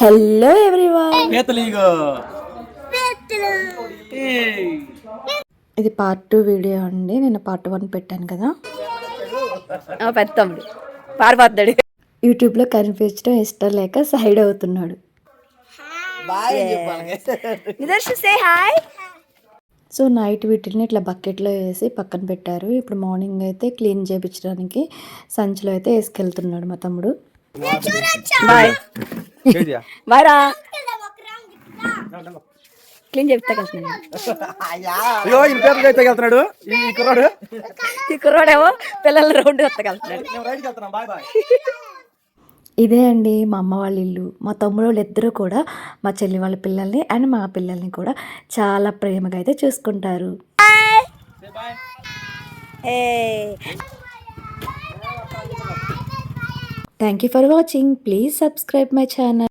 Hello everyone, ఇది part 2 video అండి. నేను పార్ట్ 1 పెట్టాను కదా. పెద్ద తమ్ముడు పారిపోతాడు. యూట్యూబ్లో కనిపించడం ఇష్టం లేక సైడ్ అవుతున్నాడు. సో నైట్ వీటిని ఇట్లా బకెట్లో వేసి పక్కన పెట్టారు. ఇప్పుడు మార్నింగ్ అయితే క్లీన్ చేయించడానికి సంచిలో అయితే వేసుకెళ్తున్నాడు మా తమ్ముడు. బాయ్ బాయ్ రా, క్లీన్ చేపిస్తాడు. ఈ కుర్రాడేమో పిల్లలు రౌండ్ వస్తగలుగుతున్నాడు. ఇదే అండి మా అమ్మ వాళ్ళ ఇల్లు. మా తమ్ముడు వాళ్ళు ఇద్దరు కూడా మా చెల్లి వాళ్ళ పిల్లల్ని అండ్ మా పిల్లల్ని కూడా చాలా ప్రేమగా అయితే చూసుకుంటారు. Thank you for watching. Please subscribe my channel.